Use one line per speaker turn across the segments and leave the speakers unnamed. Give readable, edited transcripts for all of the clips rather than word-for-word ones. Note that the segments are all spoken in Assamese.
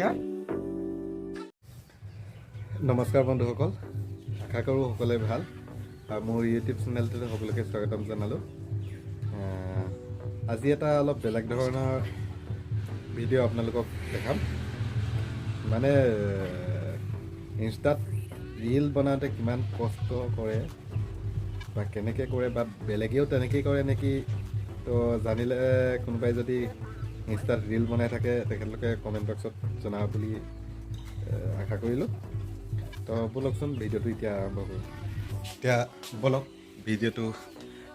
দিয়া নমস্কাৰ বন্ধুসকল আশা কৰোঁ সকলোৱে ভাল আৰু মোৰ ইউটিউব চেনেলটোতে সকলোকে স্বাগতম জনালোঁ আজি এটা অলপ বেলেগ ধৰণৰ ভিডিঅ' আপোনালোকক দেখাম মানে ইনষ্টাত ৰীল বনাওঁতে কিমান কষ্ট কৰে বা কেনেকৈ কৰে বা বেলেগেও তেনেকৈ কৰে নেকি তো জানিলে কোনোবাই যদি ইনষ্টাত ৰীল বনাই থাকে তেখেতলোকে কমেণ্ট বক্সত জনাব বুলি আশা কৰিলোঁ তো বলকচোন ভিডিঅ'টো এতিয়া আৰম্ভ কৰোঁ এতিয়া বলক ভিডিঅ'টো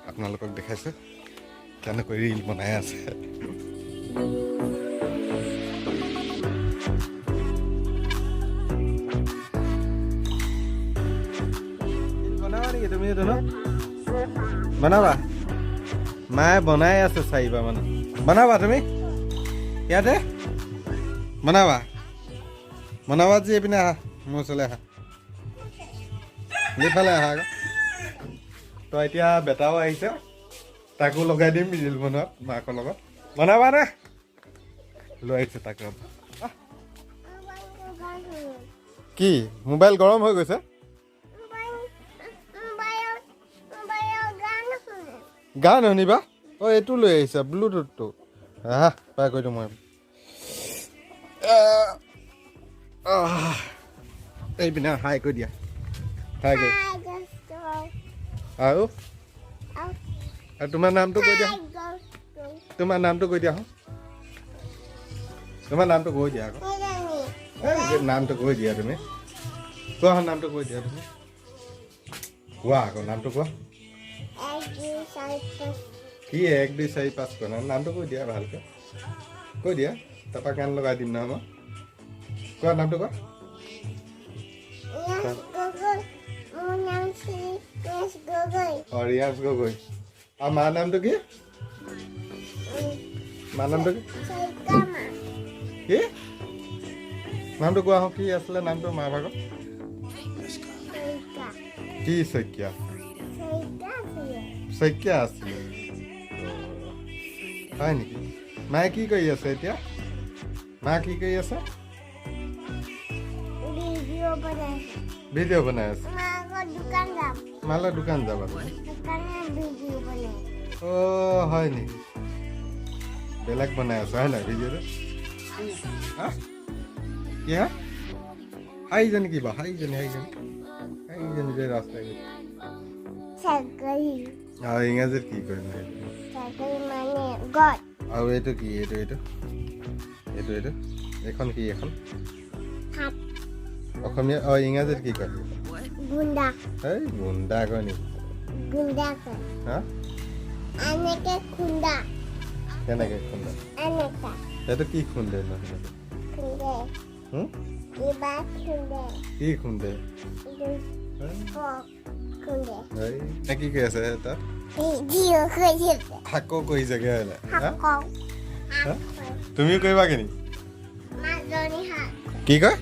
আপোনালোকক দেখাইছোঁ কেনেকৈ ৰীল বনাই আছে বনাবা নেকি তুমি এইটো ন বনাবা মায়ে বনাই আছে চাৰিবা মানে বনাবা তুমি ইয়াতে বনাবা বনাবা যে এইপিনে আহা মোৰ ওচৰলৈ আহা এইফালে আহা আকৌ তো এতিয়া বেটাও আহিছে তাকো লগাই দিম ৰীল বনোৱাত মাকৰ লগত বনাবা নে লৈ আহিছে তাক কি মোবাইল গৰম হৈ গৈছে গান শুনিবা অঁ এইটো লৈ আহিছা ব্লুটুথটো আহা পাই কৈ দিওঁ মই এইপিনে হাই কৈ দিয়া হাই কৈ আৰু তোমাৰ নামটো কৈ দিয়া তোমাৰ নামটো কৈ দিয়া তোমাৰ নামটো কৈ দিয়া আকৌ নামটো কৈ দিয়া তুমি কোৱা নামটো কৈ দিয়া তুমি কোৱা আকৌ নামটো কোৱা কি 1 2 4 5 কোৱা নামটো কৈ দিয়া ভালকৈ কৈ দিয়া তাৰপৰা গান লগাই দিম নহয় মই কোৱা নামটো কোৱা ৰিয়াজ গগৈ আৰু মাৰ নামটো কি মাৰ নামটো কি নামটো কোৱা হওক কি আছিলে নামটো মাৰ ভাগৰ কি শইকীয়া শইকীয়া আছিলে হয় নেকি মায়ে কি কৰি আছে এতিয়া মা কি কৰি আছে ভিডিঅ' বনাই আছে মালৰ দোকান যাবা অ' হয় নেকি বেলেগ বনাই আছে হয় নাই ভিডিঅ'টো কি হা হাইজনী কিবা হাইজনী যে ৰাস্তাই আৰু ইংৰাজীত কি কৰিম আৰু এইটো কি এইটো এইখন কি এখন অসমীয়া অঁ ইংৰাজীত কি কয় এই গুণ্ডা কয় নেকি হা কেনেকৈ খুন্দা এইটো কি খুন্দে নহয় কি খুন্দে কি কৈ আছে তাত শাকো কৰিছেগৈ তুমিও কৰিবা কি কি কয়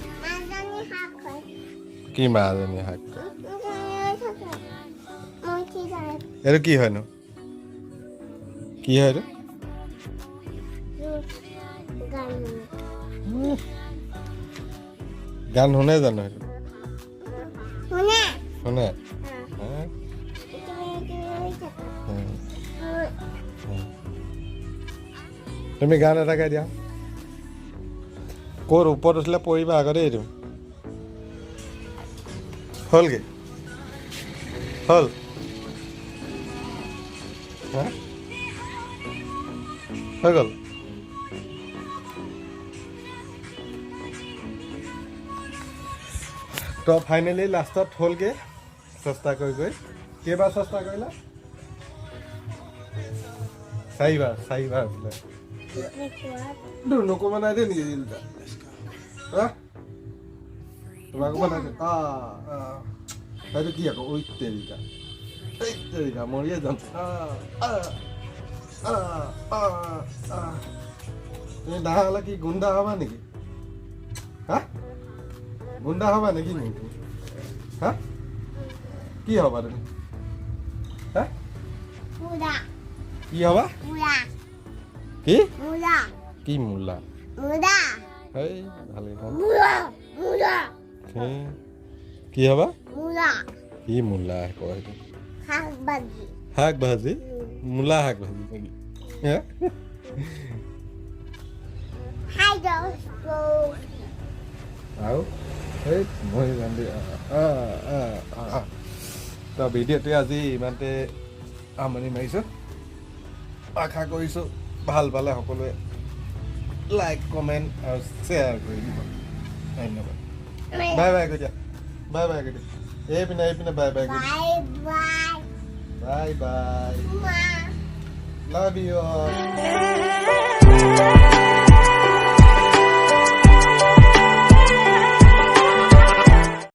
কি মাজনী শাক এইটো কি হয়নো কি হয় এইটো গান শুনে জানো সেইটো শুনে তুমি গান এটা গাই দিয়া ক'ৰ ওপৰত উঠিলে পৰিবা আগতে এইটো হ'লগৈ হ'ল হৈ গ'ল তো ফাইনেলি লাষ্টত হ'লগৈ চেষ্টা কৰি কেইবাৰ চেষ্টা কৰিলা চাৰিবাৰ বোলে নকো বনাই দে নেকি তোমাকো বনাই দে এইটো কি আকৌ তেৰিকা মৰিয়ে যাম তুমি ডাঙৰ হ'লে কি গুণ্ডা হবা নেকি হা গুণ্ডা হবা নেকি হা কি হবা তুমি হা কি হবা কি কি মূলা হেই ভালেই হ'ল
Mula. Mula.
কি হবা
Mula.
কি মূলা কয় সেইটো
Hang bagi.
শাক ভাজি মূলা শাক ভাজি নেকি হে?
Hi, those both.
আৰু এই মই জানি তো ভিডিঅ'টোৱে আজি ইমানতে আমনি মাৰিছোঁ আশা কৰিছোঁ ভাল পালে সকলোৱে লাইক কমেণ্ট আৰু শ্বেয়াৰ কৰি দিব ধন্যবাদ বাই বাই কৈ দিয়া বাই বাই কৈ দিয়া এইপিনে বাই বাই কৈ দিয়া
Bye bye.
Bye bye
Ma.
Love you